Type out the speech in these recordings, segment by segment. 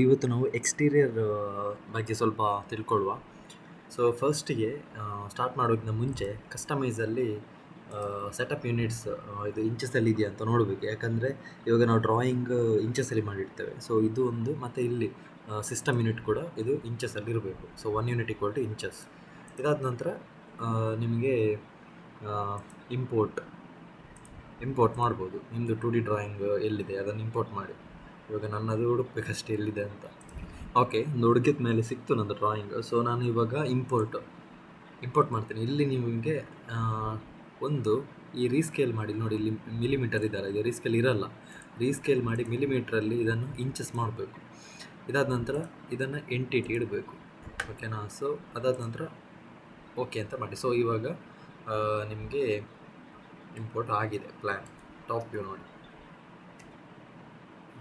ಇವತ್ತು ನಾವು ಎಕ್ಸ್ಟೀರಿಯರ್ ಬಗ್ಗೆ ಸ್ವಲ್ಪ ತಿಳ್ಕೊಳ್ಳುವ. ಸೊ ಫಸ್ಟಿಗೆ ಸ್ಟಾರ್ಟ್ ಮಾಡೋದಕ್ಕಿಂತ ಮುಂಚೆ ಕಸ್ಟಮೈಸಲ್ಲಿ ಸೆಟಪ್ ಯೂನಿಟ್ಸ್ ಇದು ಇಂಚಸಲ್ಲಿ ಇದೆಯಾ ಅಂತ ನೋಡಬೇಕು. ಯಾಕಂದರೆ ಇವಾಗ ನಾವು ಡ್ರಾಯಿಂಗ್ ಇಂಚಸಲ್ಲಿ ಮಾಡಿರ್ತೇವೆ. ಸೊ ಇದು ಒಂದು, ಮತ್ತು ಇಲ್ಲಿ ಸಿಸ್ಟಮ್ ಯೂನಿಟ್ ಕೂಡ ಇದು ಇಂಚಸಲ್ಲಿ ಇರಬೇಕು. So 1 unit equal to inches. ಇದಾದ ನಂತರ ನಿಮಗೆ ಇಂಪೋರ್ಟ್ ಮಾಡ್ಬೋದು. ನಿಮ್ಮದು 2D ಡ್ರಾಯಿಂಗ್ ಎಲ್ಲಿದೆ ಅದನ್ನು ಇಂಪೋರ್ಟ್ ಮಾಡಿ. ಇವಾಗ ನನ್ನದು ಹುಡುಕ್ಬೇಕಷ್ಟೇ ಎಲ್ಲಿದೆ ಅಂತ. ಓಕೆ, ಒಂದು ಹುಡುಕಿದ ಮೇಲೆ ಸಿಕ್ತು ನಂದು ಡ್ರಾಯಿಂಗ್. ಸೊ ನಾನು ಇವಾಗ ಇಂಪೋರ್ಟ್ ಮಾಡ್ತೇನೆ. ಇಲ್ಲಿ ನಿಮಗೆ ಒಂದು ಈ ರೀಸ್ಕೇಲ್ ಮಾಡಿ ನೋಡಿ, ಇಲ್ಲಿ ಮಿಲಿಮೀಟರ್ ಇದ್ದಾರೆ, ಇದು ರೀಸ್ಕೇಲ್ ಇರಲ್ಲ. ರೀಸ್ಕೇಲ್ ಮಾಡಿ ಮಿಲಿಮೀಟ್ರಲ್ಲಿ ಇದನ್ನು ಇಂಚಸ್ ಮಾಡಬೇಕು. ಇದಾದ ನಂತರ ಇದನ್ನು ಎಂಟಿಟಿ ಇಡಬೇಕು. ಓಕೆನಾ? ಸೊ ಅದಾದ ನಂತರ ಓಕೆ ಅಂತ ಮಾಡಿ. ಸೊ ಇವಾಗ ನಿಮಗೆ ಇಂಪೋರ್ಟ್ ಆಗಿದೆ ಪ್ಲ್ಯಾನ್. ಟಾಪ್ ವ್ಯೂ ನೋಡಿ,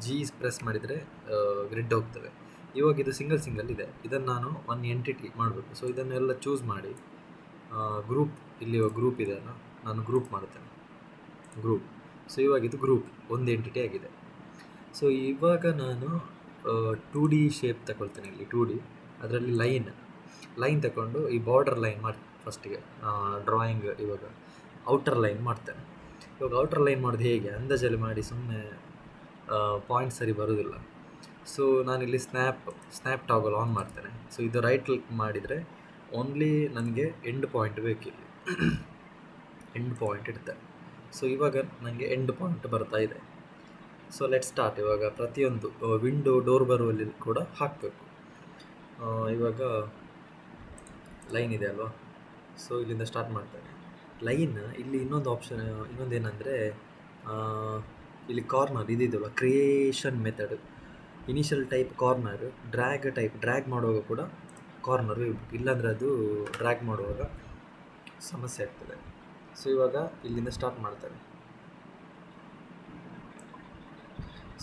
ಜಿ ಪ್ರೆಸ್ ಮಾಡಿದರೆ ಗ್ರಿಡ್ ಹೋಗ್ತದೆ. ಇವಾಗ ಇದು ಸಿಂಗಲ್ ಇದೆ. ಇದನ್ನು ನಾನು ಒಂದು ಎಂಟಿಟಿ ಮಾಡಬೇಕು. ಸೊ ಇದನ್ನೆಲ್ಲ ಚೂಸ್ ಮಾಡಿ ಗ್ರೂಪ್, ಇಲ್ಲಿ ಗ್ರೂಪ್ ಇದೆ ಅಲ್ಲ, ನಾನು ಗ್ರೂಪ್ ಮಾಡ್ತೇನೆ, ಗ್ರೂಪ್. ಸೊ ಇವಾಗ ಇದು ಗ್ರೂಪ್ ಒಂದು ಎಂಟಿಟಿ ಆಗಿದೆ. ಸೊ ಇವಾಗ ನಾನು 2D ಶೇಪ್ ತಗೊಳ್ತೇನೆ. ಇಲ್ಲಿ 2D ಅದರಲ್ಲಿ ಲೈನ್ ತಗೊಂಡು ಈ ಬಾರ್ಡರ್ ಲೈನ್ ಮಾಡಿ ಫಸ್ಟಿಗೆ ಡ್ರಾಯಿಂಗ್. ಇವಾಗ ಔಟರ್ ಲೈನ್ ಮಾಡ್ತೇನೆ. ಇವಾಗ ಔಟರ್ ಲೈನ್ ಮಾಡೋದು ಹೇಗೆ ಅಂದಾಜಲ್ಲಿ ಮಾಡಿ, ಸುಮ್ಮನೆ ಪಾಯಿಂಟ್ ಸರಿ ಬರೋದಿಲ್ಲ. ಸೊ ನಾನಿಲ್ಲಿ ಸ್ನ್ಯಾಪ್ ಟಾಗಲ್ ಆನ್ ಮಾಡ್ತೇನೆ. ಸೊ ಇದು ರೈಟ್ ಕ್ಲಿಕ್ ಮಾಡಿದರೆ ಓನ್ಲಿ ನನಗೆ ಎಂಡ್ ಪಾಯಿಂಟ್ ಬೇಕಿಲ್ಲಿ, ಎಂಡ್ ಪಾಯಿಂಟ್ ಇಡ್ತೇನೆ. ಸೊ ಇವಾಗ ನನಗೆ ಎಂಡ್ ಪಾಯಿಂಟ್ ಬರ್ತಾ ಇದೆ. So let start. ಇವಾಗ ಪ್ರತಿಯೊಂದು ವಿಂಡೋ ಡೋರ್ ಬರುವಲ್ಲಿ ಕೂಡ ಹಾಕಬೇಕು. ಇವಾಗ ಲೈನ್ ಇದೆ ಅಲ್ವಾ, ಸೊ ಇಲ್ಲಿಂದ ಸ್ಟಾರ್ಟ್ ಮಾಡ್ತೇನೆ. ಲೈನ್ ಇಲ್ಲಿ ಇನ್ನೊಂದು ಆಪ್ಷನ್, ಇನ್ನೊಂದೇನೆಂದರೆ ಇಲ್ಲಿ ಕಾರ್ನರ್ ಇದಿದೆಯಲ್ಲ, creation method, initial type corner, drag ಮಾಡುವಾಗ ಕೂಡ ಕಾರ್ನರ್ ಇರಬೇಕು. ಇಲ್ಲಾಂದರೆ ಅದು ಡ್ರ್ಯಾಗ್ ಮಾಡುವಾಗ ಸಮಸ್ಯೆ ಆಗ್ತದೆ. ಸೊ ಇವಾಗ ಇಲ್ಲಿಂದ ಸ್ಟಾರ್ಟ್ ಮಾಡ್ತಾರೆ.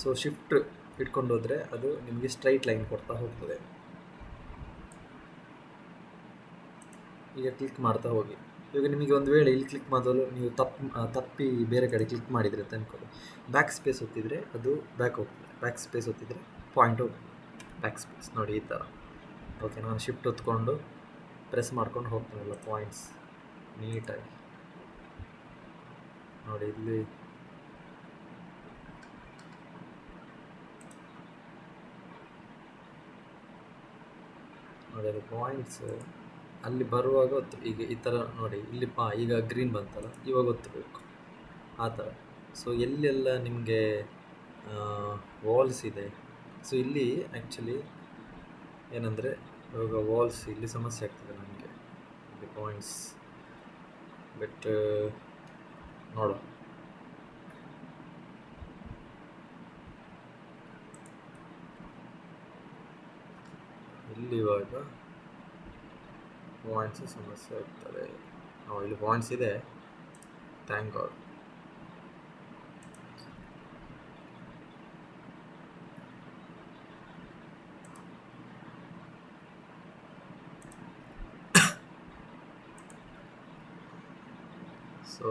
ಸೊ ಶಿಫ್ಟ್ ಇಟ್ಕೊಂಡು ಹೋದರೆ ಅದು ನಿಮಗೆ ಸ್ಟ್ರೈಟ್ ಲೈನ್ ಕೊಡ್ತಾ ಹೋಗ್ತದೆ. ಈಗ ಕ್ಲಿಕ್ ಮಾಡ್ತಾ ಹೋಗಿ. ಇವಾಗ ನಿಮಗೆ ಒಂದು ವೇಳೆ ಇಲ್ಲಿ ಕ್ಲಿಕ್ ಮಾಡಲು ನೀವು ತಪ್ಪಿ ಬೇರೆ ಕಡೆ ಕ್ಲಿಕ್ ಮಾಡಿದರೆ ಅಂತ ಅನ್ಕೊಳ್ಳಿ, ಬ್ಯಾಕ್ ಸ್ಪೇಸ್ ಒತ್ತಿದರೆ ಅದು ಬ್ಯಾಕ್ ಹೋಗ್ತದೆ. ಬ್ಯಾಕ್ ಸ್ಪೇಸ್ ಒತ್ತಿದರೆ ಪಾಯಿಂಟ್ ಹೋಗ್ತದೆ, ಬ್ಯಾಕ್ ಸ್ಪೇಸ್ ನೋಡಿ ಈ ಥರ. ಓಕೆ, ನಾನು ಶಿಫ್ಟ್ ಹೊತ್ಕೊಂಡು ಪ್ರೆಸ್ ಮಾಡ್ಕೊಂಡು ಹೋಗ್ತೀನಲ್ಲ ಪಾಯಿಂಟ್ಸ್ ನೀಟಾಗಿ ನೋಡಿ. ಇಲ್ಲಿ ನೋಡಿ, ಅದು ಪಾಯಿಂಟ್ಸ್ ಅಲ್ಲಿ ಬರುವಾಗ ಈಗ ಈ ಥರ ನೋಡಿ, ಇಲ್ಲಿ ಈಗ ಗ್ರೀನ್ ಬಂತಲ್ಲ, ಇವಾಗ ಒತ್ತಬೇಕು ಆ ಥರ. ಸೊ ಎಲ್ಲೆಲ್ಲ ನಿಮಗೆ ವಾಲ್ಸ್ ಇದೆ. ಸೊ ಇಲ್ಲಿ ಆ್ಯಕ್ಚುಲಿ ಏನಂದರೆ, ಇವಾಗ ವಾಲ್ಸ್ ಇಲ್ಲಿ ಸಮಸ್ಯೆ ಆಗ್ತದೆ ನನಗೆ, ಇಲ್ಲಿ ಪಾಯಿಂಟ್ಸ್. ಬಟ್ ನೋಡುವ. ಇಲ್ಲಿ ಇವಾಗ ಪಾಯಿಂಟ್ಸ್ ಸಮಸ್ಯೆ ಆಗ್ತದೆ. ಇಲ್ಲಿ ಪಾಯಿಂಟ್ಸ್ ಇದೆ, ಥ್ಯಾಂಕ್ ಗಾಡ್. ಸೊ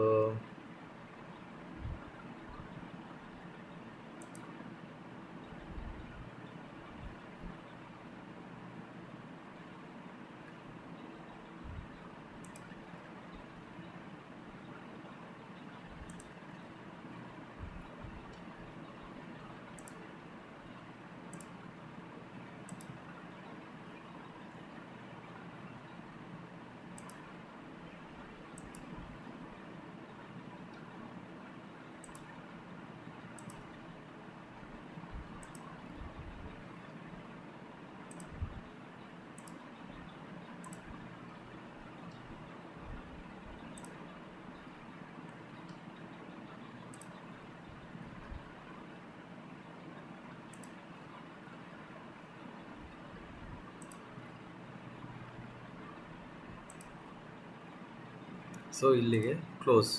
ಸೊ ಇಲ್ಲಿಗೆ ಕ್ಲೋಸ್.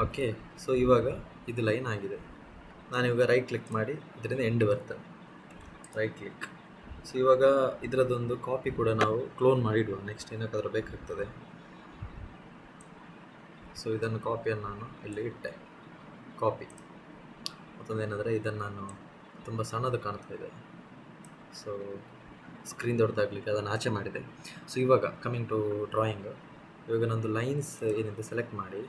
ಓಕೆ, ಸೊ ಇವಾಗ ಇದು ಲೈನ್ ಆಗಿದೆ. ನಾನಿವಾಗ ರೈಟ್ ಕ್ಲಿಕ್ ಮಾಡಿ ಇದರಿಂದ ಎಂಡ್ ಬರ್ತದೆ, ರೈಟ್ ಕ್ಲಿಕ್. ಸೊ ಇವಾಗ ಇದರದ್ದೊಂದು ಕಾಪಿ ಕೂಡ ನಾವು ಕ್ಲೋನ್ ಮಾಡಿಡುವ, ನೆಕ್ಸ್ಟ್ ಏನಕ್ಕಾದ್ರೂ ಬೇಕಾಗ್ತದೆ. ಸೊ ಇದನ್ನು ಕಾಪಿಯನ್ನು ನಾನು ಇಲ್ಲಿ ಇಟ್ಟೆ, ಕಾಪಿ. ಮತ್ತೊಂದೇನೆಂದರೆ ಇದನ್ನು ನಾನು ತುಂಬ ಸಣ್ಣದು ಕಾಣ್ತಾ ಇದೆ, ಸೊ ಸ್ಕ್ರೀನ್ ದೊಡ್ಡದಾಗಲಿಕ್ಕೆ ಅದನ್ನು ಆಚೆ ಮಾಡಿದೆ. ಸೊ ಇವಾಗ ಕಮಿಂಗ್ ಟು ಡ್ರಾಯಿಂಗ್. ಇವಾಗ ನಂದು ಲೈನ್ಸ್ ಏನಿದೆ ಸೆಲೆಕ್ಟ್ ಮಾಡಿ.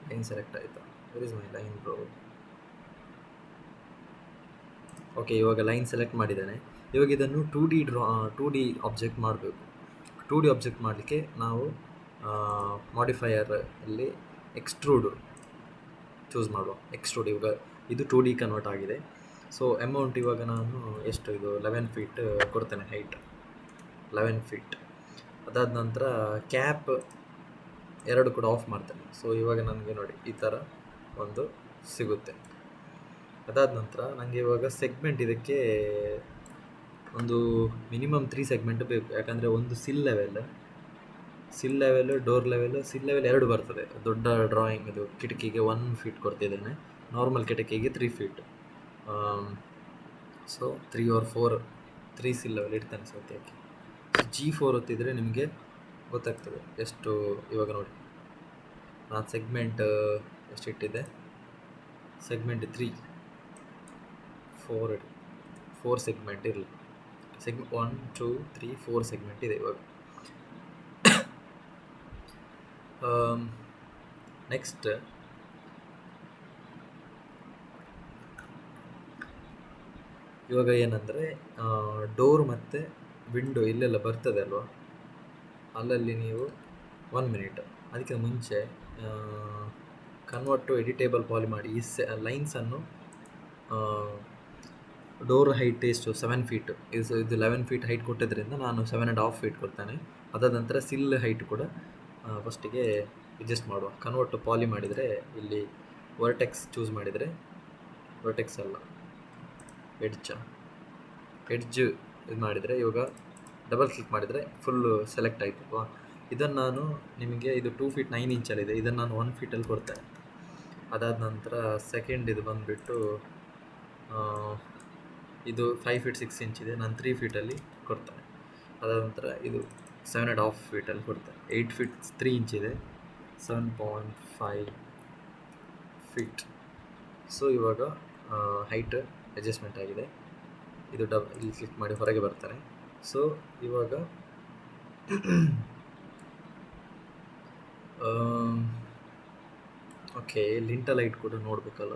ಲೈನ್ ಸೆಲೆಕ್ಟ್ ಆಯಿತು. Where is my line bro? Okay, ಇವಾಗ ಲೈನ್ ಸೆಲೆಕ್ಟ್ ಮಾಡಿದ್ದೇನೆ. ಇವಾಗ ಇದನ್ನು 2D ಆಬ್ಜೆಕ್ಟ್ ಮಾಡಬೇಕು. 2D ಆಬ್ಜೆಕ್ಟ್ ಮಾಡಲಿಕ್ಕೆ ನಾವು ಮಾಡಿಫೈಯರ್ ಅಲ್ಲಿ ಎಕ್ಸ್ಟ್ರೂಡ್ ಚೂಸ್ ಮಾಡುವ. ಎಕ್ಸ್ಟ್ರೂಡ್ ಇವಾಗ ಇದು 2D ಕನ್ವರ್ಟ್ ಆಗಿದೆ. ಸೊ ಅಮೌಂಟ್ ಇವಾಗ ನಾನು ಎಷ್ಟು, ಇದು 11 ಫೀಟ್ ಕೊಡ್ತೇನೆ, ಹೈಟ್ 11 ಫೀಟ್. ಅದಾದ ನಂತರ ಕ್ಯಾಪ್ 2 ಕೂಡ ಆಫ್ ಮಾಡ್ತೇನೆ. ಸೊ ಇವಾಗ ನನಗೆ ನೋಡಿ ಈ ಥರ ಒಂದು ಸಿಗುತ್ತೆ. ಅದಾದ ನಂತರ ನನಗೆ ಇವಾಗ ಸೆಗ್ಮೆಂಟ್ ಇದಕ್ಕೆ ಒಂದು ಮಿನಿಮಮ್ 3 ಸೆಗ್ಮೆಂಟ್ ಬೇಕು. ಯಾಕಂದರೆ ಒಂದು sill level, door level, sill level 2 ಬರ್ತದೆ. ದೊಡ್ಡ ಡ್ರಾಯಿಂಗ್ ಇದು ಕಿಟಕಿಗೆ 1 ಫೀಟ್ ಕೊಡ್ತಿದ್ದೇನೆ, ನಾರ್ಮಲ್ ಕಿಟಕಿಗೆ 3 feet. So 3 or 4 3 sill level ಇಡ್ತೇನೆ ಸದ್ಯಕ್ಕೆ. G4 ಒತ್ತಿದರೆ ನಿಮಗೆ ಗೊತ್ತಾಗ್ತದೆ ಎಷ್ಟು. ಇವಾಗ ನೋಡಿ ನಾನು ಸೆಗ್ಮೆಂಟ್ ಎಷ್ಟು ಇಟ್ಟಿದ್ದೆ, ಸೆಗ್ಮೆಂಟ್ 3 4 ಸೆಗ್ಮೆಂಟ್ ಇರಲಿ. 1 2 3 4 ಸೆಗ್ಮೆಂಟ್ ಇದೆ ಇವಾಗ. ನೆಕ್ಸ್ಟ್ ಇವಾಗ ಏನಂದರೆ ಡೋರ್ ಮತ್ತು ವಿಂಡೋ ಇಲ್ಲೆಲ್ಲ ಬರ್ತದೆ ಅಲ್ವಾ, ಅಲ್ಲಲ್ಲಿ ನೀವು 1 ಮಿನಿಟ್ ಅದಕ್ಕೆ ಮುಂಚೆ ಕನ್ವರ್ಟ್ ಟು ಎಡಿಟೇಬಲ್ ಪಾಲಿ ಮಾಡಿ. ಈ ಲೈನ್ಸನ್ನು ಡೋರ್ ಹೈಟ್ ಎಷ್ಟು 7 ಫೀಟ್, ಇದು 11 ಫೀಟ್ ಹೈಟ್ ಕೊಟ್ಟಿದ್ದರಿಂದ ನಾನು 7.5 ಫೀಟ್ ಕೊಡ್ತೇನೆ. ಅದಾದ ನಂತರ ಸಿಲ್ ಹೈಟ್ ಕೂಡ ಫಸ್ಟಿಗೆ ಅಡ್ಜಸ್ಟ್ ಮಾಡುವ. ಕನ್ವರ್ಟ್ ಟು ಪಾಲಿ ಮಾಡಿದರೆ ಇಲ್ಲಿ ವರ್ಟೆಕ್ಸ್ ಚೂಸ್ ಮಾಡಿದರೆ, ವರ್ಟೆಕ್ಸ್ ಅಲ್ಲ ಎಡ್ಜ್ ಇದು ಮಾಡಿದರೆ, ಇವಾಗ ಡಬಲ್ ಕ್ಲಿಕ್ ಮಾಡಿದರೆ ಫುಲ್ಲು ಸೆಲೆಕ್ಟ್ ಆಯ್ತಲ್ವಾ. ಇದನ್ನು ನಾನು ನಿಮಗೆ, ಇದು 2 ಫೀಟ್ 9 ಇಂಚಲ್ಲಿದೆ, ಇದನ್ನು ನಾನು 1 ಫೀಟಲ್ಲಿ ಕೊಡ್ತೇನೆ. ಅದಾದ ನಂತರ ಸೆಕೆಂಡ್ ಇದು ಬಂದುಬಿಟ್ಟು ಇದು 5 ಫೀಟ್ 6 ಇಂಚ್ ಇದೆ, ನಾನು 3 ಫೀಟಲ್ಲಿ ಕೊಡ್ತೇನೆ. ಅದಾದ ನಂತರ ಇದು 7.5 ಫೀಟಲ್ಲಿ ಕೊಡ್ತೇನೆ. 8 ಫೀಟ್ 3 ಇಂಚ್ ಇದೆ, 7.5 ಫೀಟ್. ಸೊ ಇವಾಗ ಹೈಟ್ ಅಡ್ಜಸ್ಟ್ಮೆಂಟ್ ಆಗಿದೆ. ಇದು ಇಲ್ಲಿ ಕ್ಲಿಕ್ ಮಾಡಿ ಹೊರಗೆ ಬರ್ತಾರೆ. ಸೊ ಇವಾಗ ಓಕೆ, ಲಿಂಟಲ್ ಹೈಟ್ ಕೂಡ ನೋಡಬೇಕಲ್ಲ.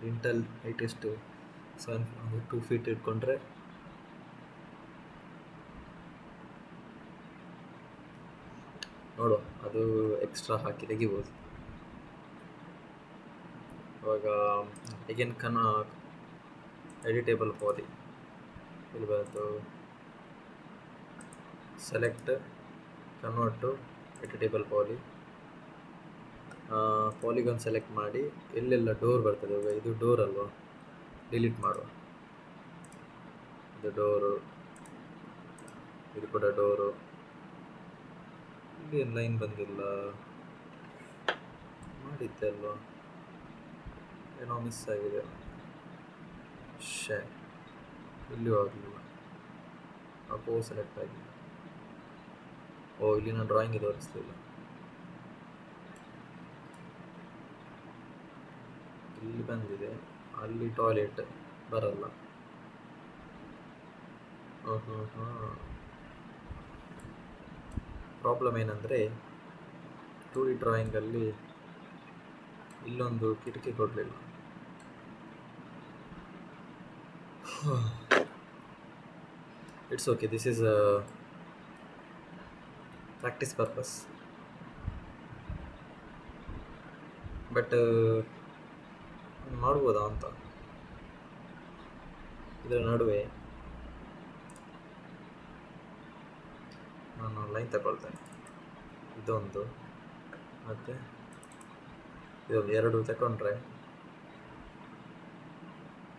ಲಿಂಟಲ್ ಹೈಟ್ ಎಷ್ಟು, 2 ಫೀಟ್ ಇಟ್ಕೊಂಡ್ರೆ ನೋಡುವ, ಅದು ಎಕ್ಸ್ಟ್ರಾ ಹಾಕಿ ತೆಗಿಬೋದು. ಇವಾಗ ಅಗೇನ್ ಎಡಿಟೇಬಲ್ ಪಾಲಿ ಇಲ್ಲಿ ಬಂದು select convert to editable poly. Polygon select ಮಾಡಿ ಎಲ್ಲೆಲ್ಲ ಡೋರ್ ಬರ್ತದೆ. ಇವಾಗ ಇದು ಡೋರ್ ಅಲ್ವಾ, ಡಿಲೀಟ್ ಮಾಡುವ. ಇದು ಡೋರು, ಇದು ಕೂಡ ಡೋರು. ಇಲ್ಲಿ ಲೈನ್ ಬಂದಿಲ್ಲ, ಮಾಡಿದ್ದೆ ಅಲ್ವಾ, ಏನೋ ಮಿಸ್ ಆಗಿದೆ. ಇಲ್ಲಿಯೂ ಆಗಲಿಲ್ಲ, ಅಪೋ ಸೆಲೆಕ್ಟ್ ಆಗಿದೆ. ಇಲ್ಲಿ ನಾನು ಡ್ರಾಯಿಂಗ್ ತೋರಿಸ್ಲಿಲ್ಲ. ಇಲ್ಲಿ ಬಂದಿದೆ, ಅಲ್ಲಿ ಟಾಯ್ಲೆಟ್ ಬರಲ್ಲ. ಪ್ರಾಬ್ಲಮ್ ಏನಂದರೆ 2D ಡ್ರಾಯಿಂಗಲ್ಲಿ ಇಲ್ಲೊಂದು ಕಿಟಕಿ ಕೊಡಲಿಲ್ಲ. It's okay, this is practice purpose. But ಮಾಡ್ಬೋದಾ ಅಂತ ಇದರ ನಡುವೆ ನಾನು ಲೈನ್ ತಗೊಳ್ತೇನೆ. ಇದೊಂದು ಮತ್ತು ಇದೊಂದು 2 ತಗೊಂಡ್ರೆ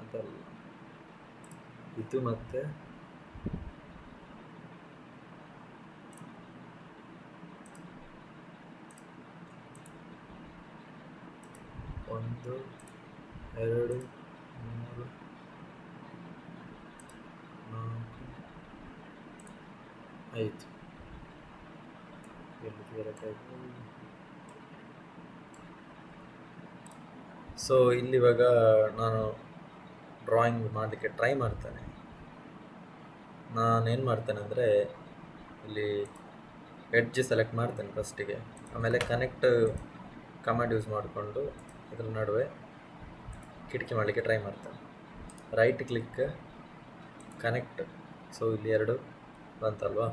ಅದಲ್ಲ, ಇದು ಮತ್ತು ಒಂದು 2 3 4 5 ಸೊ ಇಲ್ಲಿವಾಗ ನಾನು ಡ್ರಾಯಿಂಗ್ ಮಾಡಲಿಕ್ಕೆ ಟ್ರೈ ಮಾಡ್ತೇನೆ. ನಾನೇನು ಮಾಡ್ತೇನೆ ಅಂದರೆ ಇಲ್ಲಿ ಎಡ್ಜ್ ಸೆಲೆಕ್ಟ್ ಮಾಡ್ತೇನೆ ಫಸ್ಟಿಗೆ, ಆಮೇಲೆ ಕನೆಕ್ಟ್ ಕಮಾಂಡ್ ಯೂಸ್ ಮಾಡಿಕೊಂಡು ಇದರ ನಡುವೆ ಕಿಟಕಿ ಮಾಡಲಿಕ್ಕೆ ಟ್ರೈ ಮಾಡ್ತೇನೆ. ರೈಟ್ ಕ್ಲಿಕ್ ಕನೆಕ್ಟ್, ಸೊ ಇಲ್ಲಿ 2 ಬಂತಲ್ವಾ,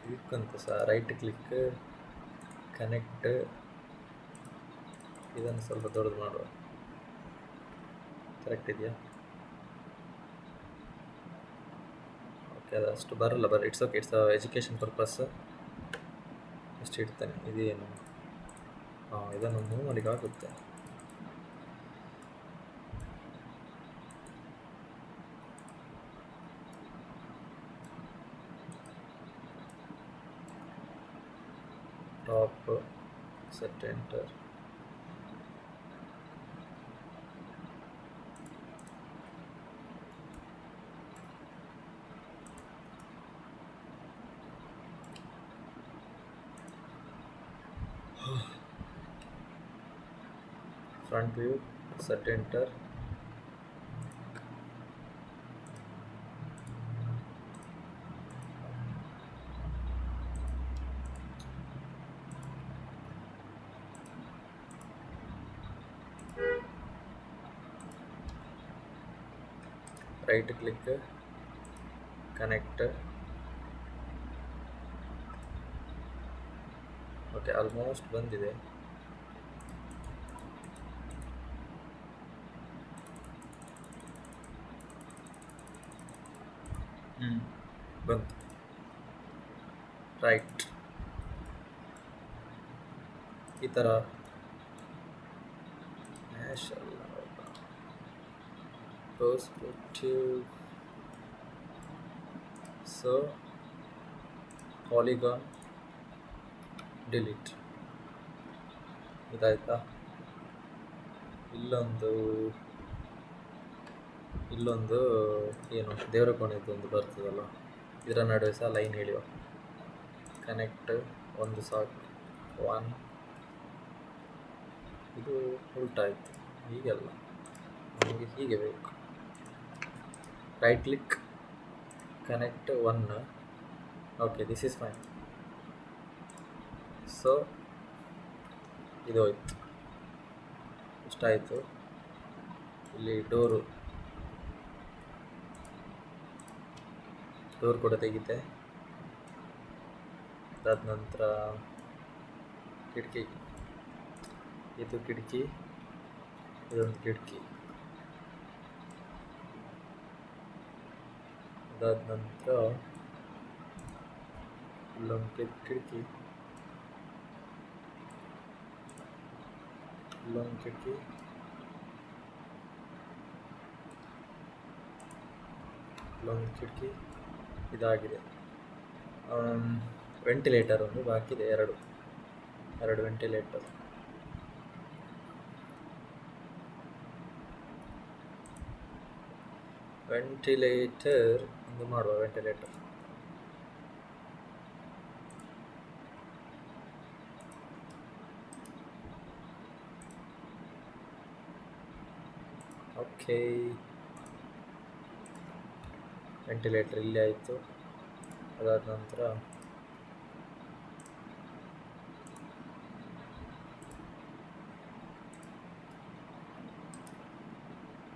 ಇದಕ್ಕಂತ ಸಹ ರೈಟ್ ಕ್ಲಿಕ್ ಕನೆಕ್ಟ್, ಇದನ್ನು ಸ್ವಲ್ಪ ದೊಡ್ಡದು ಮಾಡುವ, ಕರೆಕ್ಟ್ ಇದೆಯಾ? ಓಕೆ, ಅದು ಅಷ್ಟು ಬರಲ್ಲ, it's okay, it's education purpose ಇಷ್ಟು ಇಡ್ತೇನೆ. ಇದೇನು ಇದನ್ನು ಮೂವ್ ಮಾಡಲಿಕ್ಕೆ ಆಗುತ್ತೆ. Top set enter, front view set enter, right click connect. Okay, almost ಬಂದಿದೆ. ಬಂತು. ರೈಟ್, ಈ ಥರ ಪರ್ಸ್ಪೆಕ್ಟಿವ್, ಸೊ ಪಾಲಿಗಾನ್ ಡಿಲೀಟ್, ಇದಾಯ್ತಾ? ಇಲ್ಲೊಂದು ಏನು ದೇವರ ಕೋಣೆದು ಒಂದು ಬರ್ತದಲ್ಲ, ಇದರ ನಡುವೆ ಸಹ ಲೈನ್ ಎಳೆಯುವ. ಕನೆಕ್ಟ್ ಒಂದು ಸಾಕು, 1, ಇದು ಉಲ್ಟಾಯಿತು, ಹೀಗೆಲ್ಲ ನಮಗೆ ಹೀಗೆ ಬೇಕು. Right click connect 1, okay, this is fine. So ಇದು ಹೋಯ್ತು, ಇಷ್ಟಾಯಿತು. ಇಲ್ಲಿ ಡೋರ್ ಕೂಡ ತೆಗಿತೆ. ಅದಾದ ನಂತರ ಕಿಟಕಿ, ಇದು ಕಿಟಕಿ, ಇದೊಂದು ಕಿಟಕಿ. ಅದಾದ ನಂತರ ಇಲ್ಲೊಂದು ಕಿಟಕಿ, ಇಲ್ಲೊಂದು ಕಿಟಕಿ, ಇಲ್ಲೊಂದು ಕಿಟಕಿ. ಇದಾಗಿದೆ. ವೆಂಟಿಲೇಟರ್ ಒಂದು ಬಾಕಿ ಇದೆ, 2 ವೆಂಟಿಲೇಟರ್. ಒಂದು ಮಾಡುವ. ವೆಂಟಿಲೇಟರ್ ಓಕೆ, ವೆಂಟಿಲೇಟರ್ ಇಲ್ಲಿ ಆಯಿತು. ಅದಾದ ನಂತರ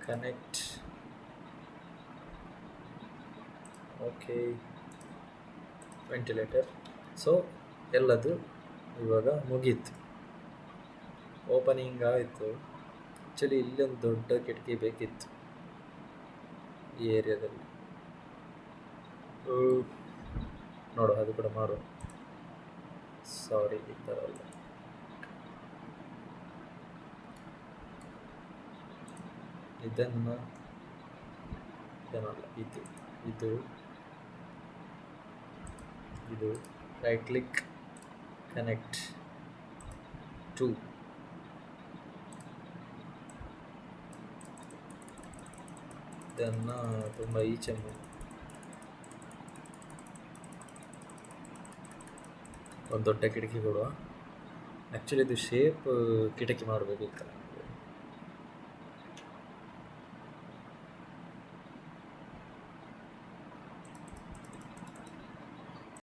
ಕನೆಕ್ಟ್, ಓಕೆ, ವೆಂಟಿಲೇಟರ್. ಸೊ ಎಲ್ಲದು ಇವಾಗ ಮುಗೀತು, ಓಪನಿಂಗ್ ಆಯಿತು. ಆ್ಯಕ್ಚುಲಿ ಇಲ್ಲೊಂದು ದೊಡ್ಡ ಕಿಟಕಿ ಬೇಕಿತ್ತು ಈ ಏರಿಯಾದಲ್ಲಿ. ನೋಡು, ಅದು ಕೂಡ ಮಾಡು. ಸಾರಿ, ಈ ಥರ ಅಲ್ಲ. ಇದನ್ನು ಏನಲ್ಲ, ಇದು ರೈಟ್ ಕ್ಲಿಕ್ ಕನೆಕ್ಟ್ 2, ಇದನ್ನು ತುಂಬ ಈಚೆ ಒಂದು ದೊಡ್ಡ ಕಿಟಕಿ ಕೊಡುವ. ಆ್ಯಕ್ಚುಲಿ ಇದು ಶೇಪ್ ಕಿಟಕಿ ಮಾಡಬೇಕಿತ್ತು.